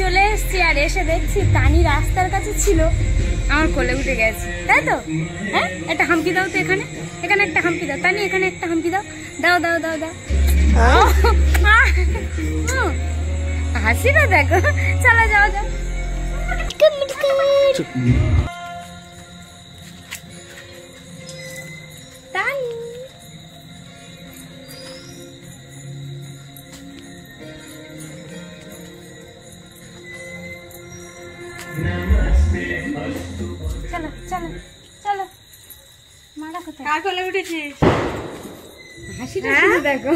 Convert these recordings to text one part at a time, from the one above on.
চলে এসেছি আর এসে দেখছি তানি রাস্তার কাছে ছিল, আমার কোলে উঠে গেছে, তাই তো? হ্যাঁ, একটা হাম্পি দাও তো, এখানে এখানে একটা হাম্পি দাও তানি, এখানে একটা হাম্পি দাও, দাও দাও দাও দাও। হাসি না দেখো, চলো যাও যাও। চলো চলো চলো। মারা কোথায়? কার কোলে উঠেছিস? হাসিটা শুধু দেখো,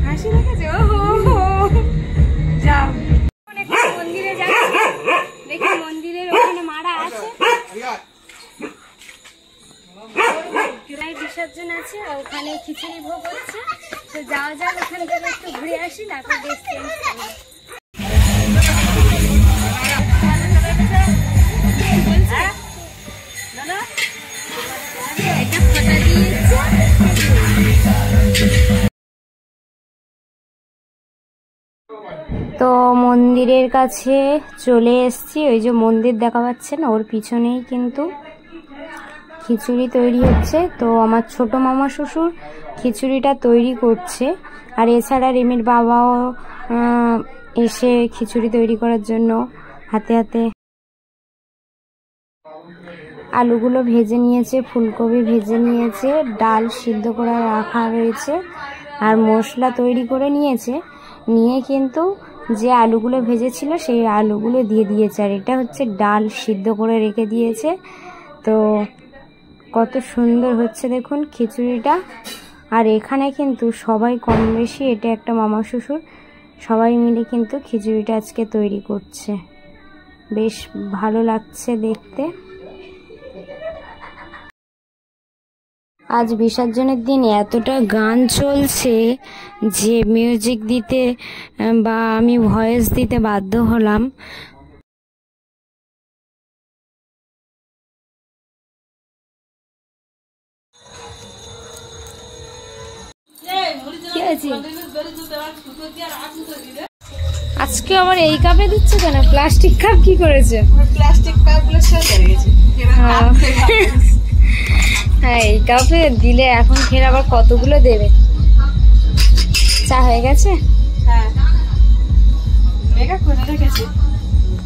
হাসি দেখেছো? যাও একটা মন্দিরে যাচ্ছি, দেখি মন্দিরের ওখানে মারা আছে, বিসর্জন আছে, ওখানে খিচুড়ি ভোগ হচ্ছে, তো যাওয়া যাক ওখান থেকে একটু ঘুরে আসি, তারপর ড্রেস চেঞ্জ করবো। তো মন্দিরের কাছে চলে এসেছি, ওই যে মন্দির দেখা পাচ্ছে না, ওর পিছনেই কিন্তু খিচুড়ি তৈরি হচ্ছে। তো আমার ছোট মামা শ্বশুর খিচুড়িটা তৈরি করছে, আর এছাড়া রিমির বাবাও এসে খিচুড়ি তৈরি করার জন্য হাতে হাতে আলুগুলো ভেজে নিয়েছে, ফুলকপি ভেজে নিয়েছে, ডাল সিদ্ধ করে রাখা রয়েছে, আর মশলা তৈরি করে নিয়েছে, নিয়ে কিন্তু যে আলুগুলো ভেজেছিল সেই আলুগুলো দিয়ে দিয়েছে, আর এটা হচ্ছে ডাল সিদ্ধ করে রেখে দিয়েছে। তো কত সুন্দর হচ্ছে দেখুন খিচুড়িটা। আর এখানে কিন্তু সবাই কম বেশি, এটা একটা মামা শ্বশুর, সবাই মিলে কিন্তু খিচুড়িটা আজকে তৈরি করছে, বেশ ভালো লাগছে দেখতে। আজ বিসর্জনের দিন এতটা গান চলছে যে মিউজিক দিতে বা আমি ভয়েস দিতে বাধ্য হলাম। আজকে আবার এই কাপে দিচ্ছে কেন? প্লাস্টিক কাপ কি করেছে? প্লাস্টিক কাপগুলো সব বেরিয়ে গেছে। হ্যাঁ, এই কাপে দিলে এখন ফের আবার কতগুলো দেবে। চা হয়ে গেছে? হ্যাঁ,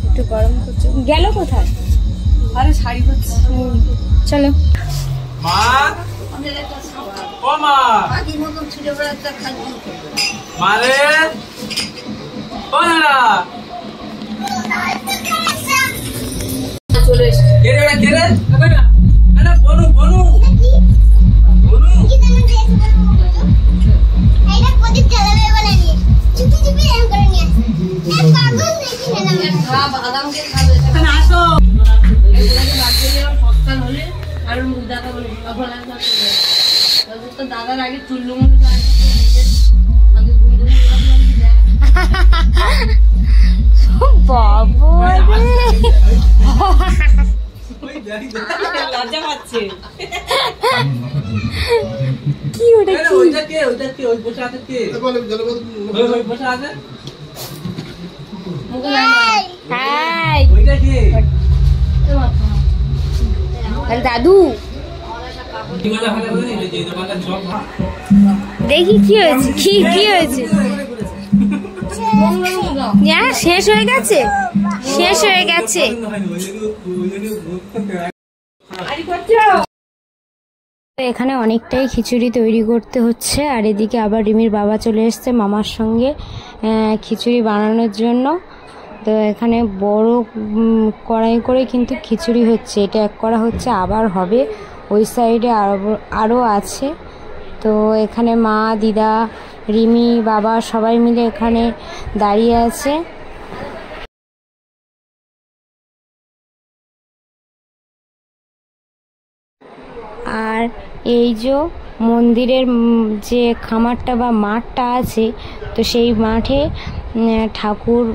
একটু গরম করছে। গেল কোথায়? আরে শাড়ি করছে। চলো মা, ও মা, আগের মতন ছোট বড় একটা খালি মারে ও না চলে এসে কে রে কে রে না বনু বনু বনু এইটা প্রদীপ জ্বালাবে বলে নিয়ে চুপি চুপি এম করে নিয়ে এক পাগল দেখি না খা বাদাম কে খাবে এখানে আসো এগুলোকে বাদ দিয়ে আর সস্তা হলে আর দাদা বলে বলা দাদা তো দাদার আগে চুল্লুমুনি আগে ঘুরে ঘুরে বাবু লজ্জা পাচ্ছে কি ওটা কি ওইটা কে ওই বসে আছে কে ওই বসে আছে হাই ওইটা কে আরে দাদু দেখি কি হয়েছে কি হয়েছে শেষ হয়ে গেছে শেষ হয়ে গেছে এখানে অনেকটাই খিচুড়ি তৈরি করতে হচ্ছে আর এদিকে আবার রিমির বাবা চলে এসছে মামার সঙ্গে খিচুড়ি বানানোর জন্য। তো এখানে বড় কড়াই করে কিন্তু খিচুড়ি হচ্ছে, এটা এক করা হচ্ছে আবার হবে, ওই সাইডে আরও আছে। তো এখানে মা দিদা রিমি বাবা সবাই মিলে এখানে দাঁড়িয়ে আছে। আর এই যে মন্দিরের যে খামারটা বা মাঠটা আছে, তো সেই মাঠে ঠাকুর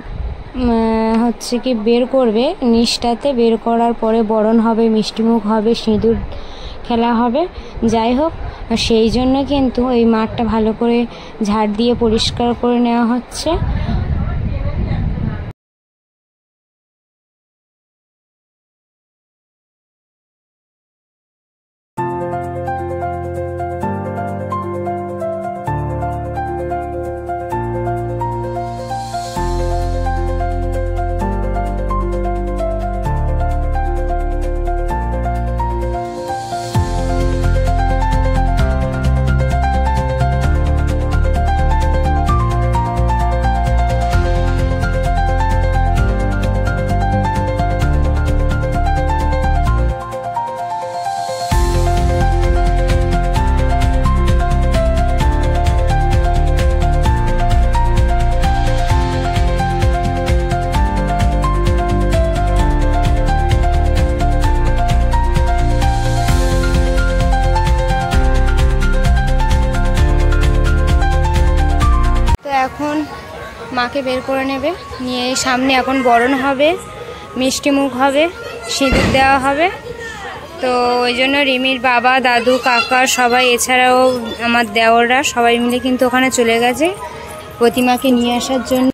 হচ্ছে কি বের করবে, নিচটাতে বের করার পরে বরণ হবে, মিষ্টিমুখ হবে, সিঁদুর খেলা হবে। যাই হোক, সেই জন্য কিন্তু এই মাঠটা ভালো করে ঝাড় দিয়ে পরিষ্কার করে নেওয়া হচ্ছে। এখন মাকে বের করে নেবে, নিয়ে সামনে এখন বরণ হবে, মিষ্টি মুখ হবে, সিঁদুর দেওয়া হবে। তো ওই জন্য রিমির বাবা, দাদু, কাকা সবাই, এছাড়াও আমার দেওররা সবাই মিলে কিন্তু ওখানে চলে গেছে প্রতিমাকে নিয়ে আসার জন্য।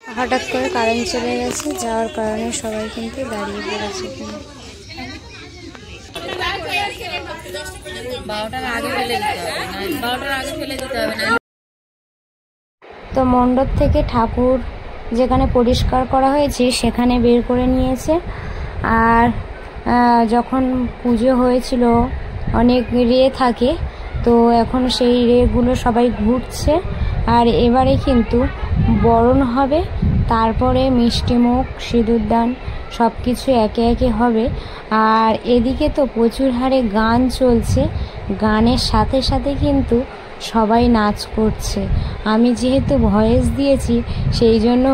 হঠাৎ করে কারেন্ট চলে গেছে, যাওয়ার কারণে সবাই কিন্তু দাঁড়িয়ে পড়েছে এখানে। তো মণ্ডপ থেকে ঠাকুর যেখানে পরিষ্কার করা হয়েছে সেখানে বের করে নিয়েছে। আর যখন পুজো হয়েছিল অনেক রে থাকে, তো এখন সেই রেগুলো সবাই ঘুরছে। আর এবারে কিন্তু বরণ হবে, তারপরে মিষ্টিমুখ, সিঁদুরদান সব কিছু একে একে হবে। আর এদিকে তো প্রচুর হারে গান চলছে, গানের সাথে সাথে কিন্তু সবাই নাচ করছে। আমি যেহেতু ভয়েস দিয়েছি সেই জন্য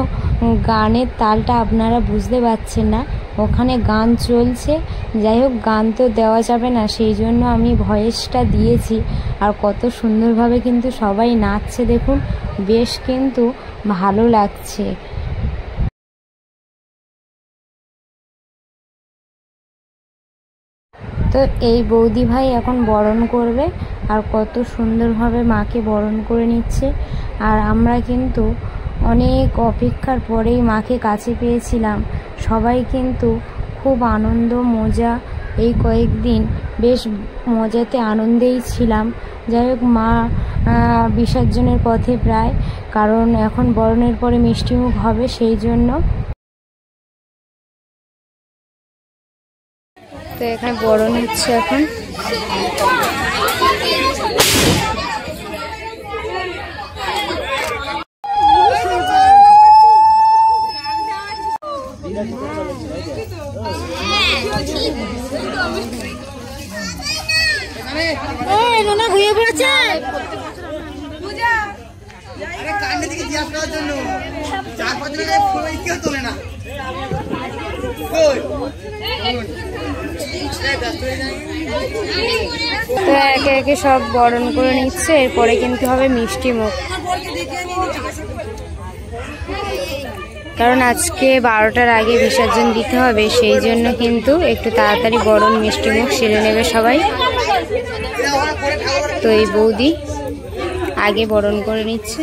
গানের তালটা আপনারা বুঝতে পারছেন না, ওখানে গান চলছে। যাই হোক, গান তো দেওয়া যাবে না, সেই জন্য আমি ভয়েসটা দিয়েছি। আর কত সুন্দরভাবে কিন্তু সবাই নাচছে দেখুন, বেশ কিন্তু ভালো লাগছে। তো এই বৌদি ভাই এখন বরণ করবে, আর কত সুন্দরভাবে মাকে বরণ করে নিচ্ছে। আর আমরা কিন্তু অনেক অপেক্ষার পরেই মাকে কাছে পেয়েছিলাম। সবাই কিন্তু খুব আনন্দ মজা, এই কয়েকদিন বেশ মজাতে আনন্দেই ছিলাম। যাই হোক, মা বিসর্জনের পথে প্রায়, কারণ এখন বরণের পরে মিষ্টিমুখ হবে, সেই জন্য। তো এখানে বরণ হচ্ছে এখন। ঘুরে পড়েছে তো একে একে সব বরণ করে নিচ্ছে। এরপরে কিন্তু হবে মিষ্টি মুখ, কারণ আজকে 12টার আগে বিসর্জন দিতে হবে, সেই জন্য কিন্তু একটু তাড়াতাড়ি বরণ মিষ্টি মুখ সেরে নেবে সবাই। তো এই বৌদি আগে বরণ করে নিচ্ছে।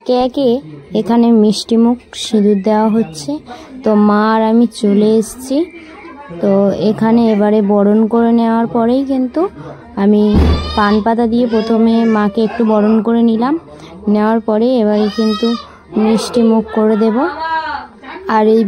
একে একে এখানে মিষ্টিমুখ সিঁদুর দেওয়া হচ্ছে। তো মা আর আমি চলে এসেছি। তো এখানে এবারে বরণ করে নেওয়ার পরেই কিন্তু আমি পান পাতা দিয়ে প্রথমে মাকে একটু বরণ করে নিলাম। নেওয়ার পরে এবারে কিন্তু মিষ্টিমুখ করে দেব। আর এই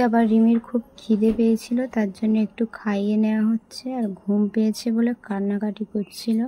আবার রিমির খুব খিদে পেয়েছিল, তার জন্য একটু খাইয়ে নেওয়া হচ্ছে। আর ঘুম পেয়েছে বলে কান্নাকাটি করছিল।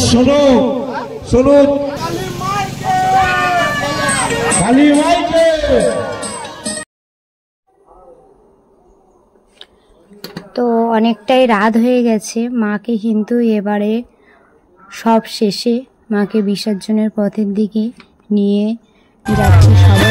শোনো শোনো, কালী মাইকে। তো অনেকটাই রাত হয়ে গেছে, মাকে কিন্তু এবারে সব শেষে মাকে বিসর্জনের পথের দিকে নিয়ে যাচ্ছে সব।